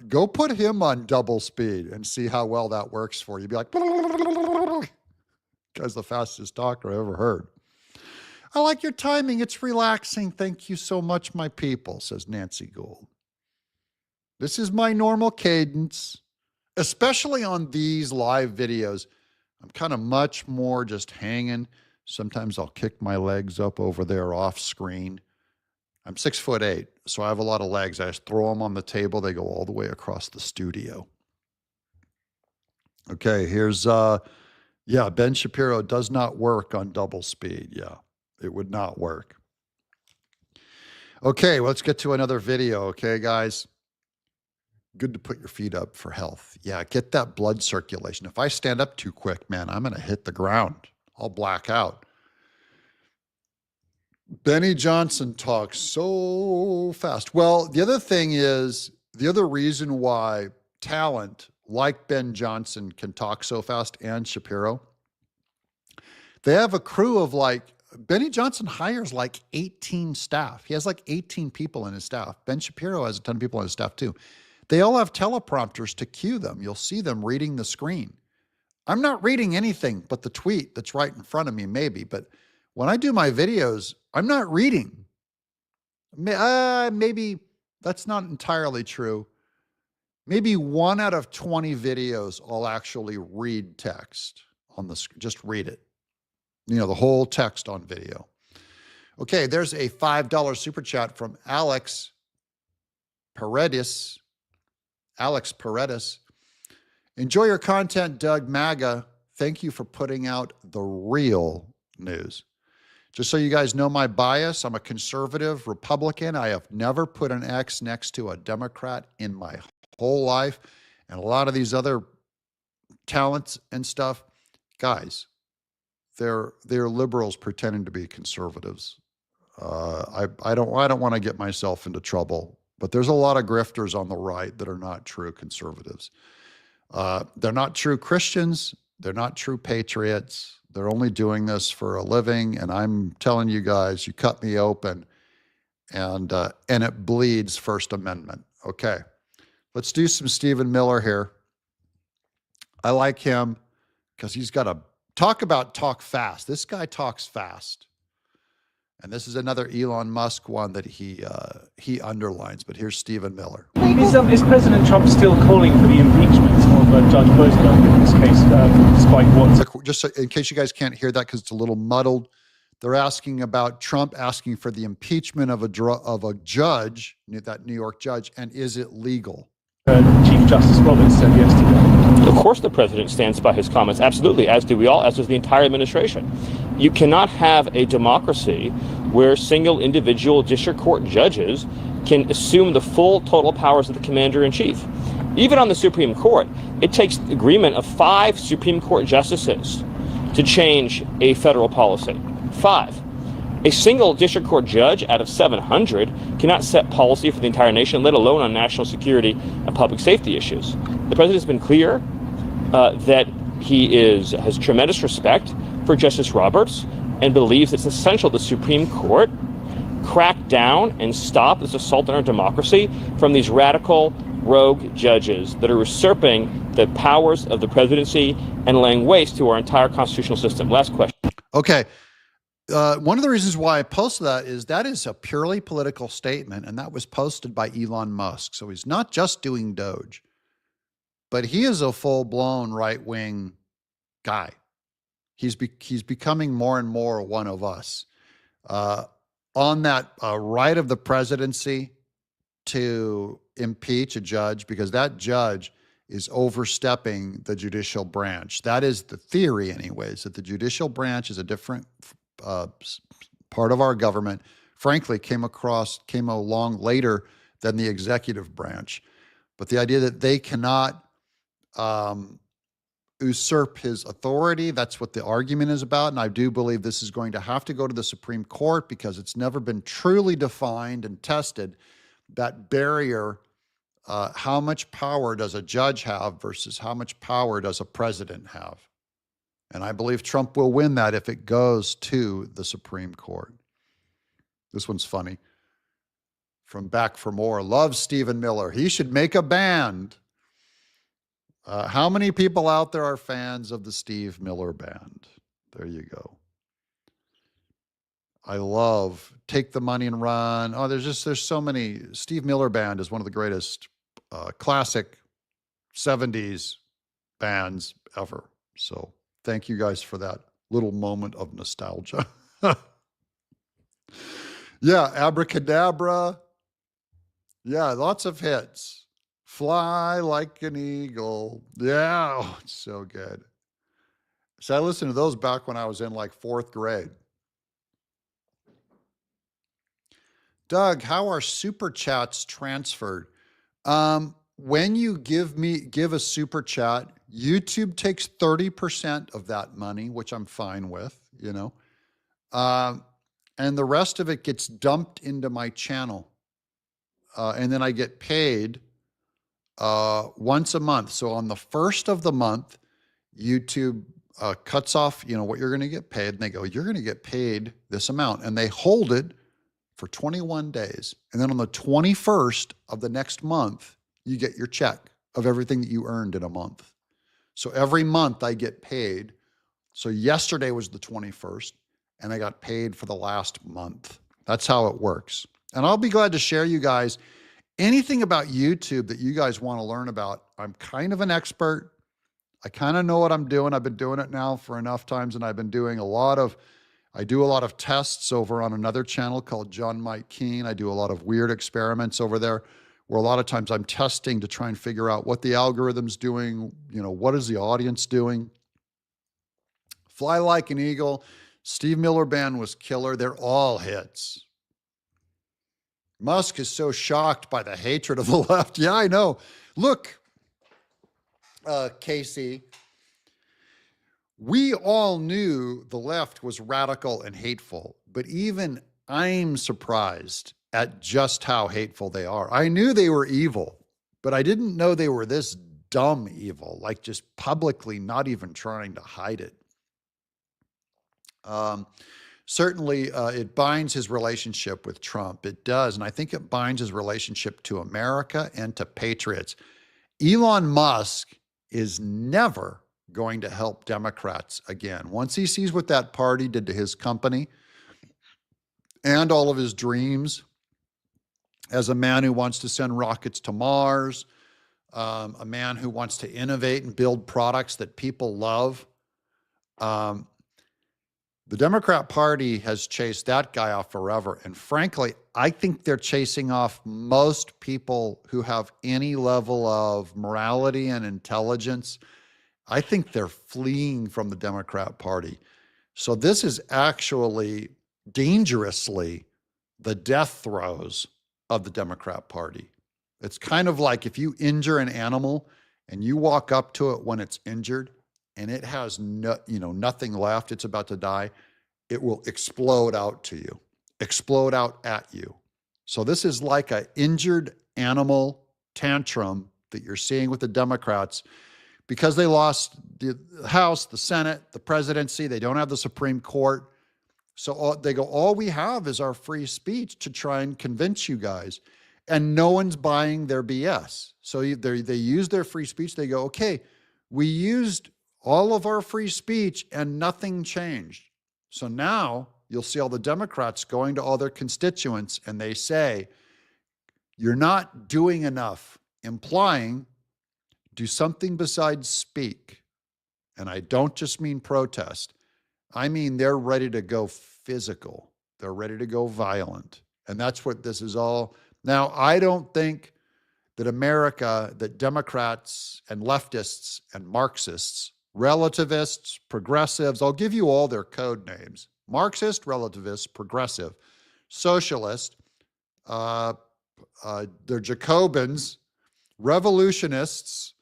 go put him on double speed and see how well that works for you. Be like, guy's the fastest talker I ever heard. I like your timing. It's relaxing. Thank you so much, my people, says Nancy Gould. This is my normal cadence, especially on these live videos. I'm kind of much more just hanging. Sometimes I'll kick my legs up over there off screen. I'm 6'8", so I have a lot of legs. I just throw them on the table. They go all the way across the studio. Okay, here's, Ben Shapiro does not work on double speed. Yeah, it would not work. Okay, let's get to another video, okay, guys? Good to put your feet up for health. Yeah, get that blood circulation. If I stand up too quick, man, I'm going to hit the ground. I'll black out. Benny Johnson talks so fast. Well, the other thing is, the other reason why talent like Ben Johnson can talk so fast and Shapiro, they have a crew of Benny Johnson hires 18 staff. He has 18 people in his staff. Ben Shapiro has a ton of people on his staff too. They all have teleprompters to cue them. You'll see them reading the screen. I'm not reading anything but the tweet that's right in front of me, maybe. But when I do my videos, I'm not reading. Maybe that's not entirely true. Maybe 1 out of 20 videos I'll actually read text on the screen. Just read it. The whole text on video. Okay, there's a $5 super chat from Alex Paredes. Enjoy your content, Doug MAGA. Thank you for putting out the real news. Just so you guys know my bias, I'm a conservative Republican. I have never put an X next to a Democrat in my whole life. And a lot of these other talents and stuff, guys, they're liberals pretending to be conservatives. I don't want to get myself into trouble, but there's a lot of grifters on the right that are not true conservatives. They're not true Christians. They're not true patriots. They're only doing this for a living. And I'm telling you guys, you cut me open, and it bleeds First Amendment. Okay, let's do some Stephen Miller here. I like him because he's got a talk fast. This guy talks fast. And this is another Elon Musk one that he underlines. But here's Stephen Miller. Is President Trump still calling for the impeachment of Judge Boasberg in this case, despite what? Just so, in case you guys can't hear that because it's a little muddled, they're asking about Trump asking for the impeachment of a judge, that New York judge, and is it legal? Chief Justice Roberts said yesterday. Of course the president stands by his comments, absolutely, as do we all, as does the entire administration. You cannot have a democracy where single individual district court judges can assume the full total powers of the commander-in-chief. Even on the Supreme Court, it takes agreement of 5 Supreme Court justices to change a federal policy. 5. A single district court judge out of 700 cannot set policy for the entire nation, let alone on national security and public safety issues. The president has been clear that he has tremendous respect for Justice Roberts and believes it's essential the Supreme Court crack down and stop this assault on our democracy from these radical rogue judges that are usurping the powers of the presidency and laying waste to our entire constitutional system. Last question. Okay. One of the reasons why I posted that is a purely political statement, and that was posted by Elon Musk. So he's not just doing Doge, but he is a full-blown right-wing guy. He's becoming more and more one of us. On that right of the presidency to impeach a judge, because that judge is overstepping the judicial branch. That is the theory, anyways, that the judicial branch is a different part of our government, frankly, came along later than the executive branch. But the idea that they cannot usurp his authority, that's what the argument is about. And I do believe this is going to have to go to the Supreme Court because it's never been truly defined and tested, that barrier. How much power does a judge have versus how much power does a president have? And I believe Trump will win that if it goes to the Supreme Court. This one's funny. From Back for More, loves Stephen Miller. He should make a band. How many people out there are fans of the Steve Miller Band? There you go. I love Take the Money and Run. Oh, there's so many. Steve Miller Band is one of the greatest classic 70s bands ever. So thank you guys for that little moment of nostalgia. Yeah, Abracadabra. Yeah, lots of hits. Fly Like an Eagle. Yeah, oh, it's so good. So I listened to those back when I was in like 4th grade. Doug, how are super chats transferred? When you give a super chat, YouTube takes 30% of that money, which I'm fine with, and the rest of it gets dumped into my channel. And then I get paid once a month. So on the first of the month, YouTube cuts off, what you're going to get paid. And they go, you're going to get paid this amount. And they hold it for 21 days. And then on the 21st of the next month, you get your check of everything that you earned in a month. So every month I get paid. So yesterday was the 21st, and I got paid for the last month. That's how it works. And I'll be glad to share you guys anything about YouTube that you guys want to learn about. I'm kind of an expert. I kind of know what I'm doing. I've been doing it now for enough times, and I've been doing I do a lot of tests over on another channel called John Mike Keen. I do a lot of weird experiments over there where a lot of times I'm testing to try and figure out what the algorithm's doing, what is the audience doing. Fly Like an Eagle, Steve Miller Band was killer. They're all hits. Musk is so shocked by the hatred of the left. Yeah, I know. Look, Casey, We all knew the left was radical and hateful, but even I'm surprised at just how hateful they are. I knew they were evil, but I didn't know they were this dumb evil, like just publicly not even trying to hide it. Certainly, it binds his relationship with Trump. It does. And I think it binds his relationship to America and to patriots. Elon Musk is never going to help Democrats again. Once he sees what that party did to his company and all of his dreams as a man who wants to send rockets to Mars, a man who wants to innovate and build products that people love, the Democrat Party has chased that guy off forever. And frankly, I think they're chasing off most people who have any level of morality and intelligence. I think they're fleeing from the Democrat Party. So this is actually dangerously the death throes of the Democrat Party. It's kind of like if you injure an animal and you walk up to it when it's injured and it has nothing left, it's about to die, it will explode out to you, explode out at you. So this is like an injured animal tantrum that you're seeing with the Democrats because they lost the House, the Senate, the presidency. They don't have the Supreme Court. So they go, all we have is our free speech to try and convince you guys. And no one's buying their BS. So they use their free speech. They go, okay, we used all of our free speech and nothing changed. So now you'll see all the Democrats going to all their constituents and they say, you're not doing enough, implying do something besides speak. And I don't just mean protest. I mean, they're ready to go physical. They're ready to go violent. And that's what this is all. Now, I don't think that America, that Democrats and leftists and Marxists, relativists, progressives, I'll give you all their code names. Marxist, relativist, progressive, socialist, they're Jacobins, revolutionists,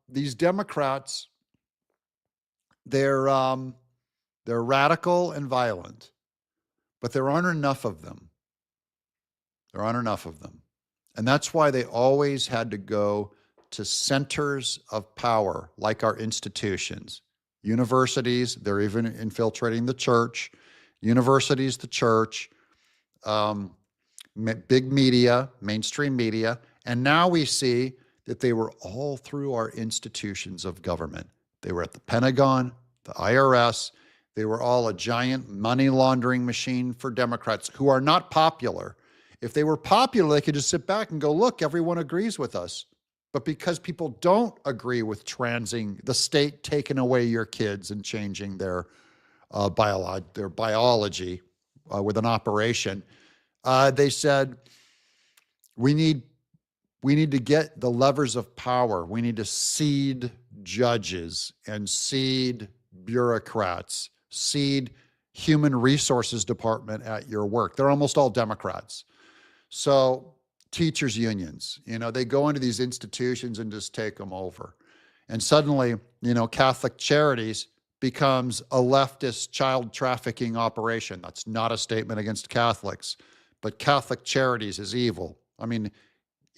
these Democrats, they're radical and violent, but there aren't enough of them. There aren't enough of them. And that's why they always had to go to centers of power, like our institutions. Universities, they're even infiltrating the church. Universities, the church, big media, mainstream media. And now we see that they were all through our institutions of government. They were at the Pentagon, the IRS. They were all a giant money laundering machine for Democrats who are not popular. If they were popular, they could just sit back and go, look, everyone agrees with us. But because people don't agree with the state taking away your kids and changing their biology with an operation, they said, we need to get the levers of power. We need to seed judges and seed bureaucrats, seed human resources department at your work. They're almost all Democrats. So teachers' unions, they go into these institutions and just take them over. And suddenly, Catholic Charities becomes a leftist child trafficking operation. That's not a statement against Catholics, but Catholic Charities is evil. I mean,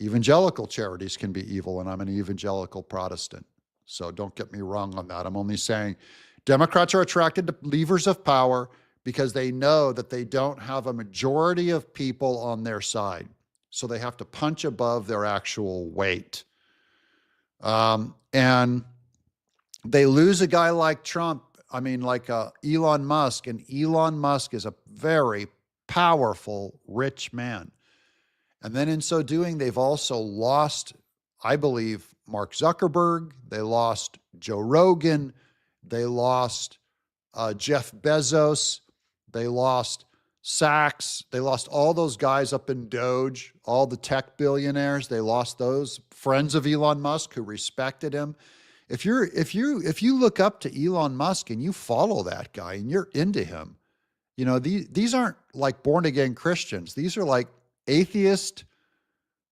evangelical charities can be evil, and I'm an evangelical Protestant. So don't get me wrong on that. I'm only saying Democrats are attracted to levers of power because they know that they don't have a majority of people on their side. So they have to punch above their actual weight. And they lose a guy like Trump, like Elon Musk, and Elon Musk is a very powerful, rich man. And then in so doing, they've also lost, I believe, Mark Zuckerberg. They lost Joe Rogan. They lost Jeff Bezos. They lost Sachs. They lost all those guys up in Doge, all the tech billionaires. They lost those friends of Elon Musk who respected him. If you look up to Elon Musk and you follow that guy and you're into him, these aren't like born again Christians. These are like atheist,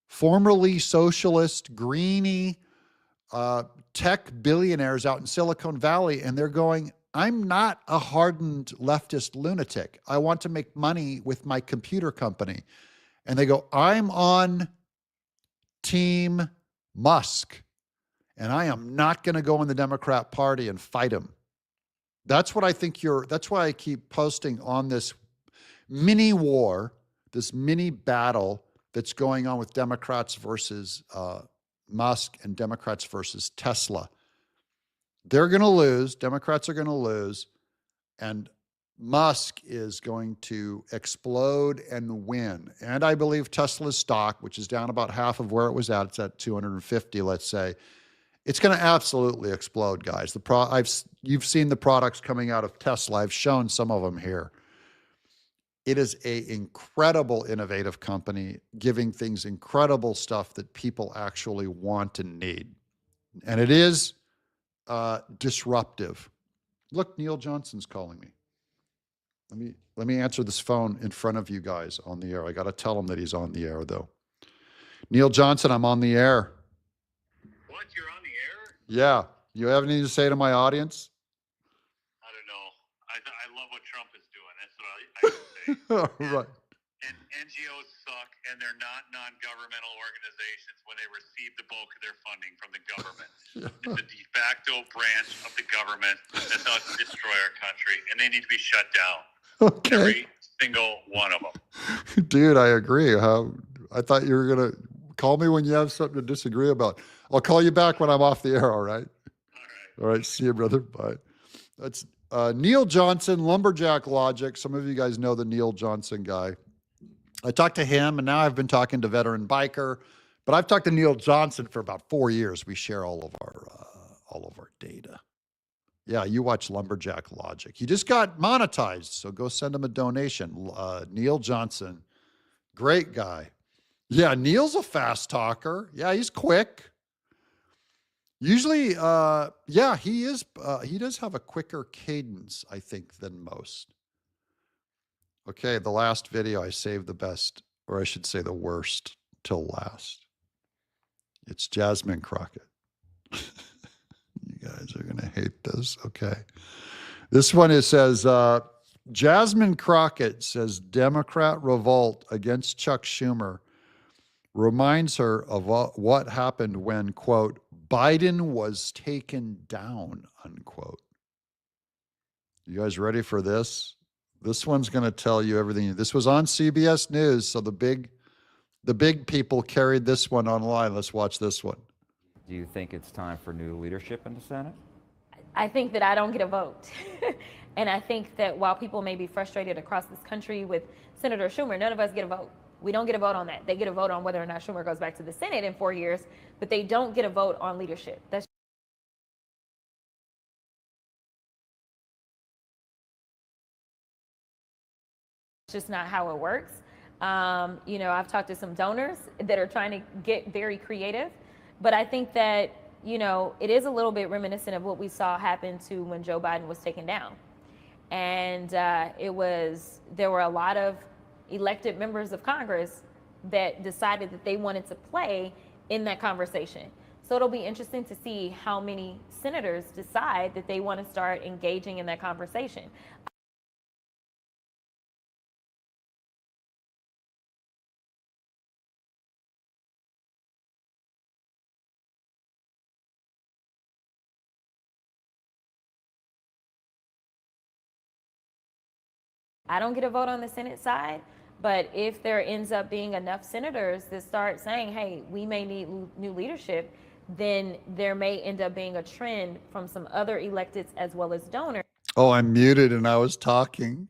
formerly socialist, greeny, tech billionaires out in Silicon Valley, and they're going, I'm not a hardened leftist lunatic. I want to make money with my computer company. And they go, I'm on Team Musk, and I am not going to go in the Democrat Party and fight him. That's what I think that's why I keep posting on this mini war, this mini battle that's going on with Democrats versus Musk and Democrats versus Tesla. They're going to lose. Democrats are going to lose. And Musk is going to explode and win. And I believe Tesla's stock, which is down about half of where it was at, it's at 250, let's say, it's going to absolutely explode, guys. You've seen the products coming out of Tesla. I've shown some of them here. It is an incredible, innovative company, giving things incredible stuff that people actually want and need. And it is disruptive. Look, Neil Johnson's calling me. Let me answer this phone in front of you guys on the air. I got to tell him that he's on the air, though. Neil Johnson, I'm on the air. What? You're on the air? Yeah. You have anything to say to my audience? I don't know. I love what Trump is doing. That's what I say. Right. And NGOs suck, and they're not non-governmental organizations when they receive the bulk of their funding from the government. It's a de facto branch of the government that's out to destroy our country, and they need to be shut down. Okay. Every single one of them. Dude, I agree. I thought you were going to call me when you have something to disagree about. I'll call you back when I'm off the air, all right? All right. See you, brother. Bye. That's Neil Johnson, Lumberjack Logic. Some of you guys know the Neil Johnson guy. I talked to him, and now I've been talking to Veteran Biker, but I've talked to Neil Johnson for about 4 years. We share all of our data. Yeah, you watch Lumberjack Logic. He just got monetized, so go send him a donation. Neil Johnson, great guy. Yeah, Neil's a fast talker. Yeah, he's quick. Usually, yeah, he is. He does have a quicker cadence, I think, than most. Okay, the last video, I saved the best, or I should say the worst, till last. It's Jasmine Crockett. You guys are going to hate this. Okay. This one, it says, Jasmine Crockett says Democrat revolt against Chuck Schumer reminds her of what happened when, quote, Biden was taken down, unquote. You guys ready for this? This one's going to tell you everything. This was on CBS News, so the big people carried this one online. Let's watch this one. Do you think it's time for new leadership in the Senate? I think that I don't get a vote. And I think that while people may be frustrated across this country with Senator Schumer, none of us get a vote. We don't get a vote on that. They get a vote on whether or not Schumer goes back to the Senate in 4 years, but they don't get a vote on leadership. That's just not how it works. You know, I've talked to some donors that are trying to get very creative, but I think that, you know, it is a little bit reminiscent of what we saw happen to when Joe Biden was taken down. And there were a lot of elected members of Congress that decided that they wanted to play in that conversation. So it'll be interesting to see how many senators decide that they want to start engaging in that conversation. I don't get a vote on the Senate side, but if there ends up being enough senators that start saying, hey, we may need new leadership, then there may end up being a trend from some other electeds as well as donors. Oh, I'm muted and I was talking.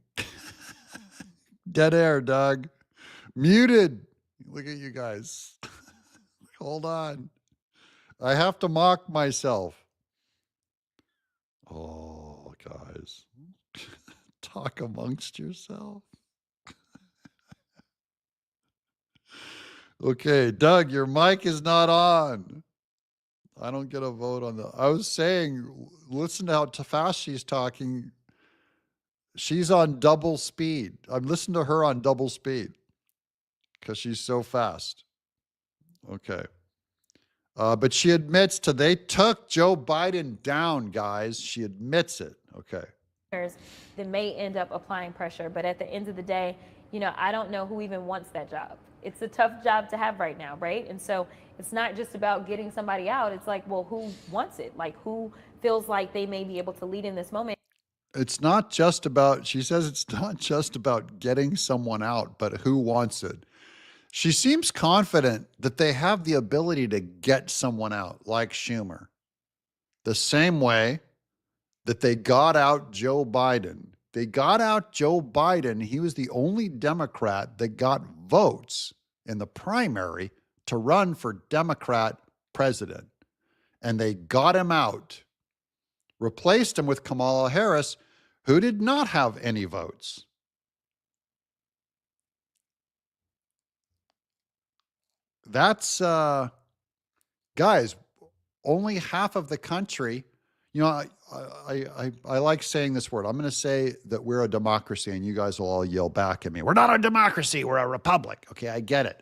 Dead air, Doug. Muted. Look at you guys. Hold on. I have to mock myself. Oh, guys. Talk amongst yourself. Okay, Doug, your mic is not on. I don't get a vote on I was saying, listen to how fast she's talking. She's on double speed. I'm listening to her on double speed because she's so fast. Okay. But she admits they took Joe Biden down, guys. She admits it. Okay. That may end up applying pressure. But at the end of the day, I don't know who even wants that job. It's a tough job to have right now, right? And so it's not just about getting somebody out. It's like, well, who wants it? Like, who feels like they may be able to lead in this moment? It's not just about, she says it's not just about getting someone out, but who wants it. She seems confident that they have the ability to get someone out, like Schumer. The same way that they got out Joe Biden. They got out Joe Biden. He was the only Democrat that got votes in the primary to run for Democrat president. And they got him out, replaced him with Kamala Harris, who did not have any votes. That's, guys, only half of the country. I like saying this word. I'm going to say that we're a democracy, and you guys will all yell back at me. We're not a democracy. We're a republic. Okay, I get it.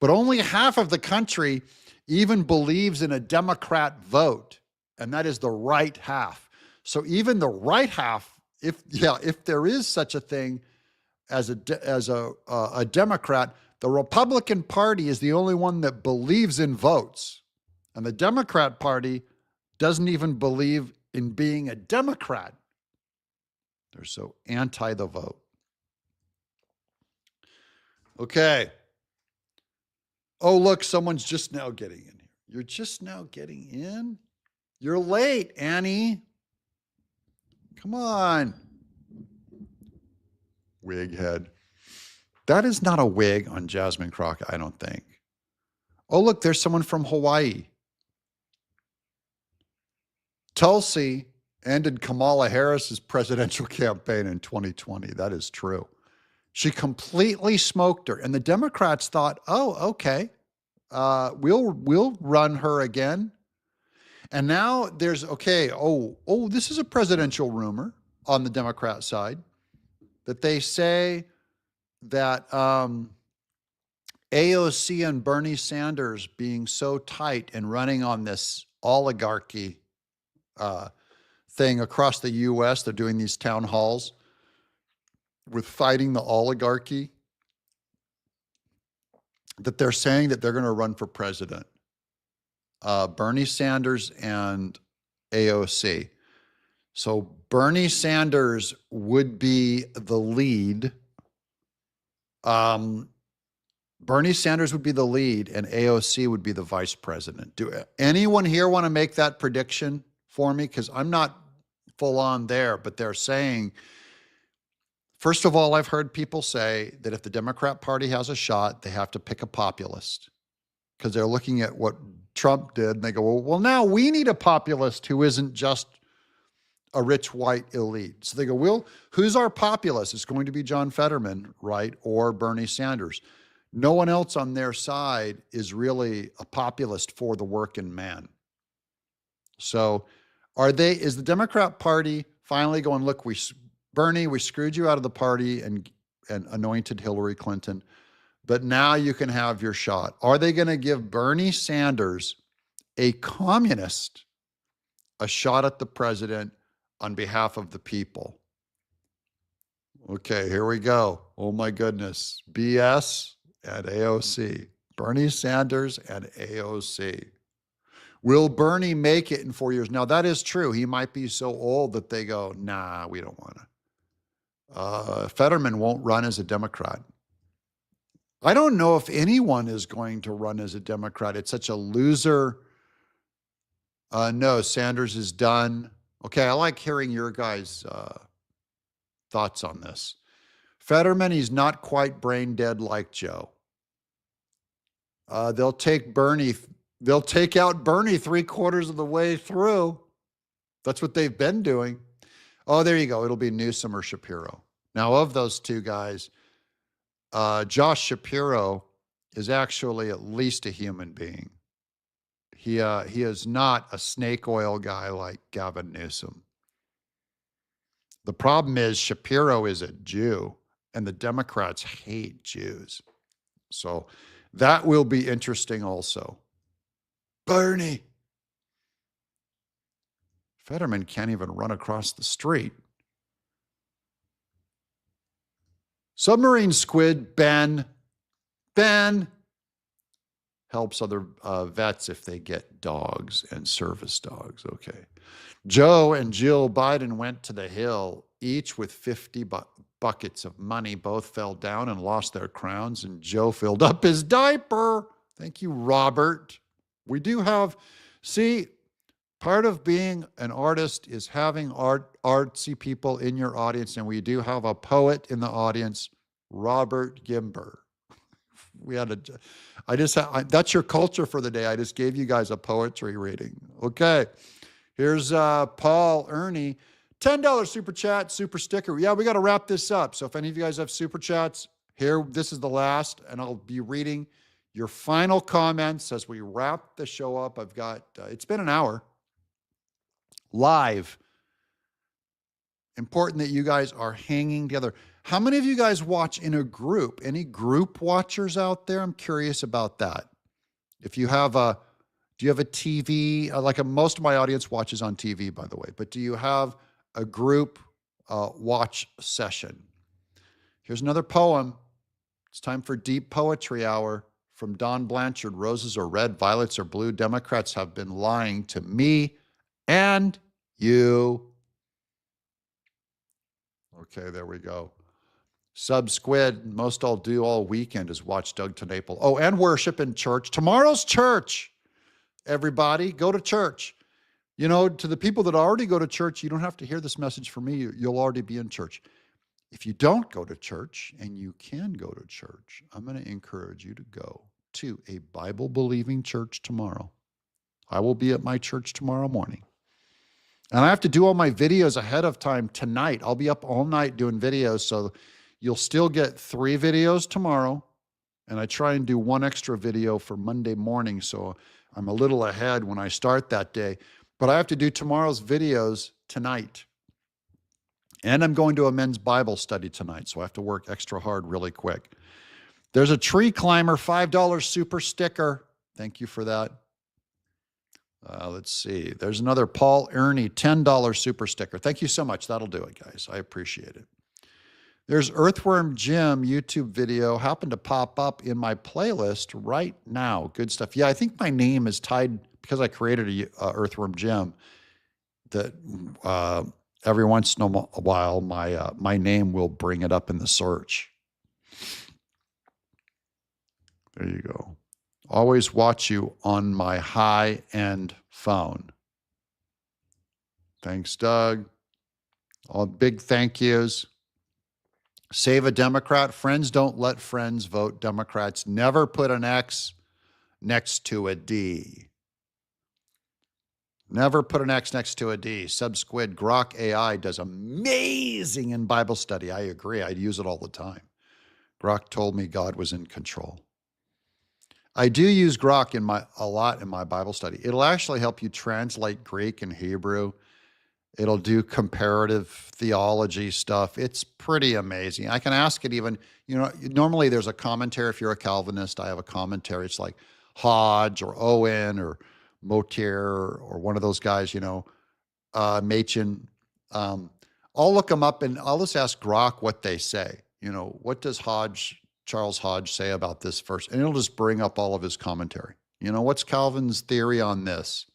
But only half of the country even believes in a Democrat vote, and that is the right half. So even the right half, if there is such a thing as a Democrat, the Republican Party is the only one that believes in votes, and the Democrat Party doesn't even believe in being a Democrat. They're so anti the vote. Okay. Oh, look, someone's just now getting in here. You're just now getting in? You're late, Annie. Come on. Wig head. That is not a wig on Jasmine Crockett, I don't think. Oh, look, there's someone from Hawaii. Tulsi ended Kamala Harris's presidential campaign in 2020. That is true. She completely smoked her. And the Democrats thought, oh, okay, we'll run her again. And now there's, this is a presidential rumor on the Democrat side that they say that AOC and Bernie Sanders being so tight and running on this oligarchy thing across the U.S. They're doing these town halls with fighting the oligarchy, that they're saying that they're going to run for president. Bernie Sanders and AOC. So Bernie Sanders would be the lead. Bernie Sanders would be the lead and AOC would be the vice president. Do anyone here want to make that prediction for me? Because I'm not full on there, but they're saying, first of all, I've heard people say that if the Democrat Party has a shot, they have to pick a populist because they're looking at what Trump did and they go, well, now we need a populist who isn't just a rich white elite. So they go, well, who's our populist? It's going to be John Fetterman, right? Or Bernie Sanders. No one else on their side is really a populist for the working man. So is the Democrat Party finally going, look, Bernie, we screwed you out of the party and anointed Hillary Clinton, but now you can have your shot. Are they going to give Bernie Sanders, a communist, a shot at the president on behalf of the people? Okay, here we go. Oh my goodness. BS and AOC. Bernie Sanders and AOC. Will Bernie make it in 4 years? Now, that is true. He might be so old that they go, nah, we don't want to. Fetterman won't run as a Democrat. I don't know if anyone is going to run as a Democrat. It's such a loser. No, Sanders is done. Okay, I like hearing your guys' thoughts on this. Fetterman, he's not quite brain dead like Joe. They'll take out Bernie 3/4 of the way through. That's what they've been doing. Oh, there you go. It'll be Newsom or Shapiro. Now, of those two guys, Josh Shapiro is actually at least a human being. He is not a snake oil guy like Gavin Newsom. The problem is Shapiro is a Jew, and the Democrats hate Jews. So that will be interesting also. Bernie. Fetterman can't even run across the street. Submarine squid, Ben helps other vets if they get dogs and service dogs. Okay. Joe and Jill Biden went to the Hill, each with 50 buckets of money. Both fell down and lost their crowns, and Joe filled up his diaper. Thank you, Robert. We do have, see, part of being an artist is having artsy people in your audience, and we do have a poet in the audience, Robert Gimber. That's your culture for the day. I just gave you guys a poetry reading. Okay. Here's Paul Ernie, $10 super chat, super sticker. Yeah, we got to wrap this up. So if any of you guys have super chats, here, this is the last, and I'll be reading your final comments as we wrap the show up. I've got, it's been an hour live. Important that you guys are hanging together. How many of you guys watch in a group? Any group watchers out there? I'm curious about that. If you have do you have a TV? Most of my audience watches on TV, by the way, but do you have a group watch session? Here's another poem. It's time for Deep Poetry Hour from Don Blanchard. Roses are red, violets are blue. Democrats have been lying to me and you. Okay, there we go. Sub Squid, most I'll do all weekend is watch Doug TeNapel. Oh, and worship in church. Tomorrow's church. Everybody, go to church. You know, to the people that already go to church, you don't have to hear this message from me. You'll already be in church. If you don't go to church, and you can go to church, I'm going to encourage you to go to a Bible-believing church tomorrow. I will be at my church tomorrow morning. And I have to do all my videos ahead of time tonight. I'll be up all night doing videos, so you'll still get 3 videos tomorrow. And I try and do 1 extra video for Monday morning, so I'm a little ahead when I start that day. But I have to do tomorrow's videos tonight. And I'm going to a men's Bible study tonight, so I have to work extra hard really quick. There's a tree climber, $5 super sticker. Thank you for that. Let's see. There's another Paul Ernie, $10 super sticker. Thank you so much. That'll do it, guys. I appreciate it. There's Earthworm Jim YouTube video. Happened to pop up in my playlist right now. Good stuff. Yeah, I think my name is tied, because I created a Earthworm Jim, that every once in a while my name will bring it up in the search. There you go. Always watch you on my high-end phone. Thanks, Doug. All big thank yous. Save a Democrat. Friends don't let friends vote Democrats. Never put an X next to a D. Never put an X next to a D. Subsquid Grok AI does amazing in Bible study. I agree. I'd use it all the time. Grok told me God was in control. I do use Grok a lot in my Bible study. It'll actually help you translate Greek and Hebrew. It'll do comparative theology stuff. It's pretty amazing. I can ask it even, normally there's a commentary. If you're a Calvinist, I have a commentary. It's like Hodge or Owen or Motier or one of those guys, Machen. I'll look them up and I'll just ask Grok what they say. What does Charles Hodge say about this verse? And it'll just bring up all of his commentary. What's Calvin's theory on this?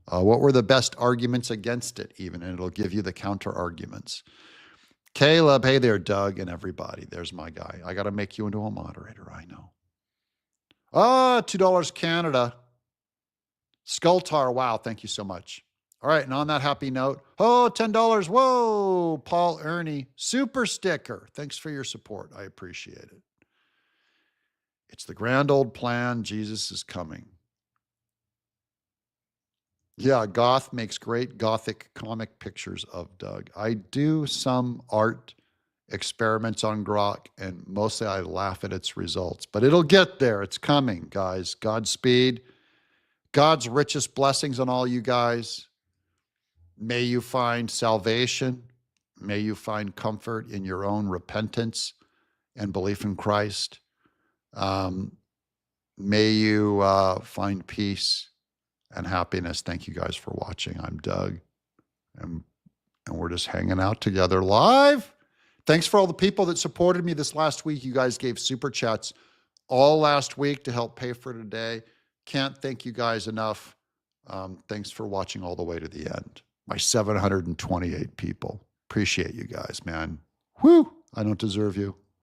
What were the best arguments against it even? And it'll give you the counter arguments. Caleb, hey there, Doug, and everybody. There's my guy. I got to make you into a moderator, I know. $2 Canada. Skulltar, wow, thank you so much. All right, and on that happy note, $10. Whoa, Paul Ernie, super sticker. Thanks for your support. I appreciate it. It's the grand old plan. Jesus is coming. Yeah, Goth makes great Gothic comic pictures of Doug. I do some art experiments on Grok, and mostly I laugh at its results. But it'll get there. It's coming, guys. Godspeed. God's richest blessings on all you guys. May you find salvation. May you find comfort in your own repentance and belief in Christ. May you find peace and happiness. Thank you guys for watching. I'm Doug, and we're just hanging out together live. Thanks for all the people that supported me this last week. You guys gave super chats all last week to help pay for today. Can't thank you guys enough. Thanks for watching all the way to the end. My 728 people. Appreciate you guys, man. Whew, I don't deserve you.